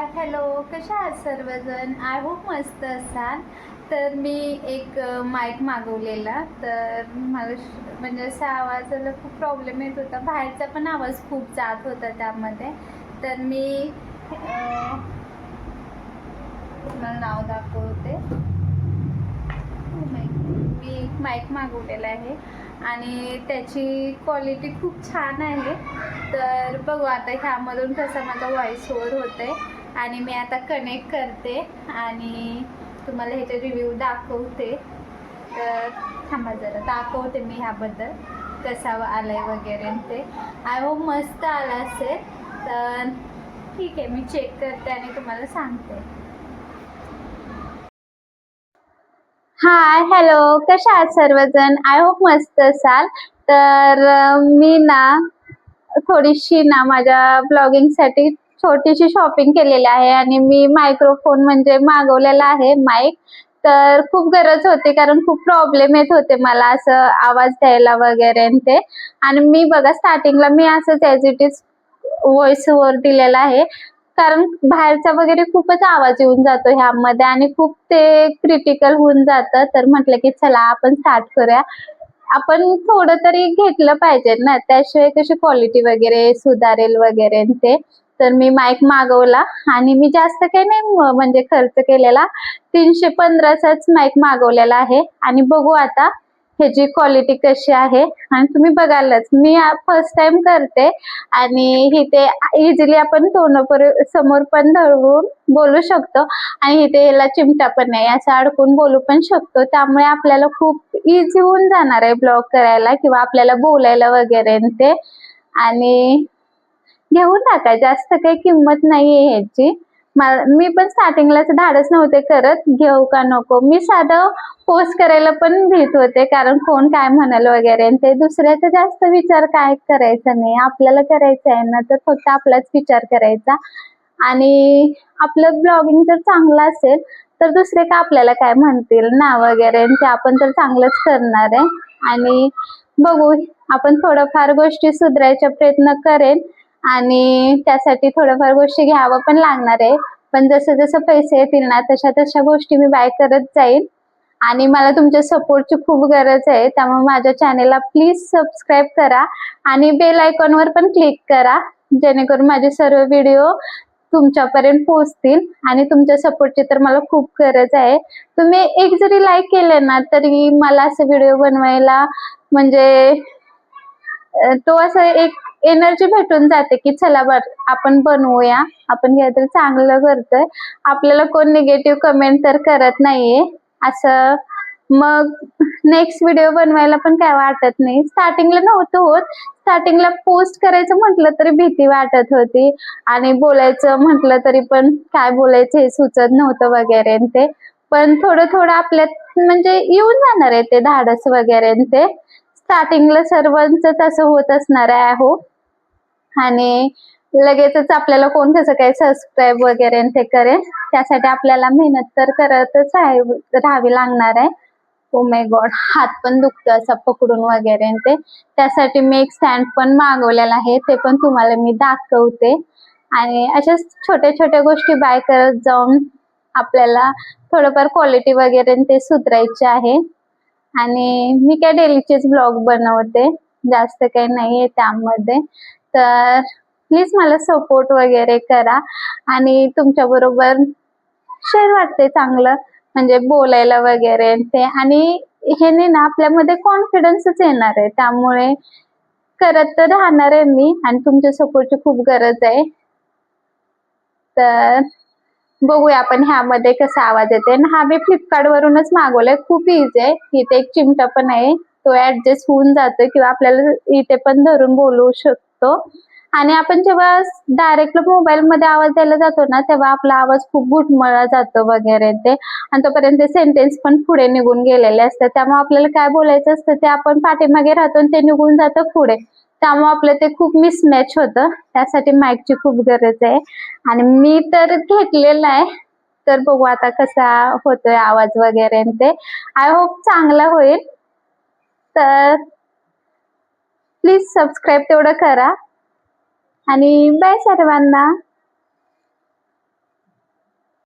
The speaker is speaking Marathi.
हाय हॅलो, कशा आहात सर्वजण? आय होप मस्त असाल. तर मी एक माईक मागवलेला. तर मला म्हणजे असा आवाजाला खूप प्रॉब्लेम येत होता, बाहेरचा पण आवाज खूप जात होता त्यामध्ये. तर मी तुम्हाला नाव दाखवते. मी एक माईक मागवलेला आहे आणि त्याची क्वालिटी खूप छान आहे. तर बघू आता ह्यामधून कसा माझा व्हॉइस ओव्हर होते आणि मी आता कनेक्ट करते आणि तुम्हाला ह्याचे रिव्ह्यू दाखवते. तर थांबा जरा दाखवते मी ह्याबद्दल कसा आलाय वगैरे ते. आय होप मस्त आला असेल. तर ठीक आहे, मी चेक करते आणि तुम्हाला सांगते. हाय हॅलो, कशा आहात सर्वजण? आय होप मस्त असाल. तर मी ना थोडीशी ना माझ्या ब्लॉगिंगसाठी छोटीशी शॉपिंग केलेली आहे आणि मी मायक्रोफोन म्हणजे मागवलेला आहे माईक. तर खूप गरज होती कारण खूप प्रॉब्लेम येत होते मला असं आवाज द्यायला वगैरे ते. आणि मी बघा स्टार्टिंगला मी असंच as it is voice over दिलेला आहे. कारण बाहेरचा वगैरे खूपच आवाज येऊन जातो ह्यामध्ये आणि खूप ते क्रिटिकल होऊन जातं. तर म्हटलं की चला आपण स्टार्ट करूया. आपण थोडं तरी घेतलं पाहिजे ना, त्याशिवाय कशी क्वालिटी वगैरे सुधारेल वगैरे ते. तर मी माईक मागवला आणि मी जास्त काही नाही म्हणजे खर्च केलेला. 315चाच माईक मागवलेला आहे आणि बघू आता ह्याची क्वालिटी कशी आहे. आणि तुम्ही बघालच मी फर्स्ट टाइम करते आणि इथे इझिली आपण समोर पण धरून बोलू शकतो आणि इथे याला चिमटा पण नाही, असं अडकून बोलू पण शकतो. त्यामुळे आपल्याला खूप इझी होऊन जाणार आहे ब्लॉग करायला किंवा आपल्याला बोलायला वगैरे ते. आणि घेऊन टाका, जास्त काही किंमत नाहीये ह्याची. मी पण स्टार्टिंगलाच धाडस नव्हते करत घेऊ का नको. मी साधं पोस्ट करायला पण भीत होते कारण कोण काय म्हणाल वगैरे ते. दुसऱ्याचा जास्त विचार काय करायचा नाही, आपल्याला करायचं आहे ना तर फक्त आपलाच विचार करायचा. आणि आपलं ब्लॉगिंग जर चांगलं असेल तर दुसरे का आपल्याला काय म्हणतील ना वगैरे ते, आपण तर चांगलंच करणार आहे. आणि बघू आपण थोडंफार गोष्टी सुधारायचा प्रयत्न करेन आणि त्यासाठी थोड्याफार गोष्टी घ्यावं पण लागणार आहे. पण जसं जसं पैसे येतील ना तशा तशा गोष्टी मी बाय करत जाईल. आणि मला तुमच्या सपोर्टची खूप गरज आहे, त्यामुळे माझ्या चॅनेलला प्लीज सबस्क्राईब करा आणि बेल आयकॉनवर पण क्लिक करा, जेणेकरून माझे सर्व व्हिडिओ तुमच्यापर्यंत पोहोचतील. आणि तुमच्या सपोर्टची तर मला खूप गरज आहे. तुम्ही एक जरी लाईक केले ना तरी मला असं व्हिडिओ बनवायला म्हणजे तो असं एक एनर्जी भेटून जाते की चला आपण बनवूया, आपण काहीतरी चांगलं करतोय. आपल्याला कोण निगेटिव्ह कमेंट तर करत नाहीये असं. मग नेक्स्ट व्हिडिओ बनवायला पण काय वाटत नाही. स्टार्टिंगला नव्हतं होत, स्टार्टिंगला पोस्ट करायचं म्हटलं तरी भीती वाटत होती आणि बोलायचं म्हटलं तरी पण काय बोलायचं हे सुचत नव्हतं वगैरे ते. पण थोडं थोडं आपल्यात म्हणजे येऊन जाणार आहे ते धाडस वगैरे ते. स्टार्टिंगला सर्वांचं तसं होत असणार आहे आय होप. आणि लगेचच आपल्याला कोण कसं काही सबस्क्राईब वगैरे ते करेल, त्यासाठी आपल्याला मेहनत तर करतच राहावी लागणार आहे. ओ माय गॉड, हात पण दुखतो असं पकडून वगैरे ते. त्यासाठी मी एक स्टँड पण मागवलेला आहे, ते पण तुम्हाला मी दाखवते. आणि अशाच छोट्या छोट्या गोष्टी बाय करत जाऊन आपल्याला थोडंफार क्वालिटी वगैरे ते सुधारायचे आहे. आणि मी काय डेलीचेच ब्लॉग बनवते, जास्त काही नाहीये त्यामध्ये. तर प्लीज मला सपोर्ट वगैरे करा आणि तुमच्या बरोबर शेअर वाटते चांगलं म्हणजे बोलायला वगैरे ते. आणि ह्याने ना आपल्यामध्ये कॉन्फिडन्सच येणार आहे, त्यामुळे करत तर राहणार आहे मी आणि तुमच्या सपोर्टची खूप गरज आहे. तर बघूया आपण ह्यामध्ये कसा आवाज येते. हा मी फ्लिपकार्ट वरूनच मागवलाय, खूप इझी आहे. इथे एक चिमटा पण आहे, तो ऍडजस्ट होऊन जातो किंवा आपल्याला इथे पण धरून बोलू शकतो. आणि आपण जेव्हा डायरेक्ट मोबाईल मध्ये आवाज द्यायला जातो ना तेव्हा आपला आवाज खूप घुटमळला जातो वगैरे ते. आणि तोपर्यंत सेंटेन्स पण पुढे निघून गेलेले असतात, त्यामुळे आपल्याला काय बोलायचं असतं ते आपण पाठीमागे राहतो आणि ते निघून जातं पुढे. त्यामुळे आपलं ते खूप मिसमॅच होतं. त्यासाठी माईकची खूप गरज आहे आणि मी तर घेतलेला आहे. तर बघू आता कसा होतोय आवाज वगैरे ते. आय होप चांगला होईल. तर प्लीज सबस्क्राईब तेवढं करा आणि बाय सर्वांना.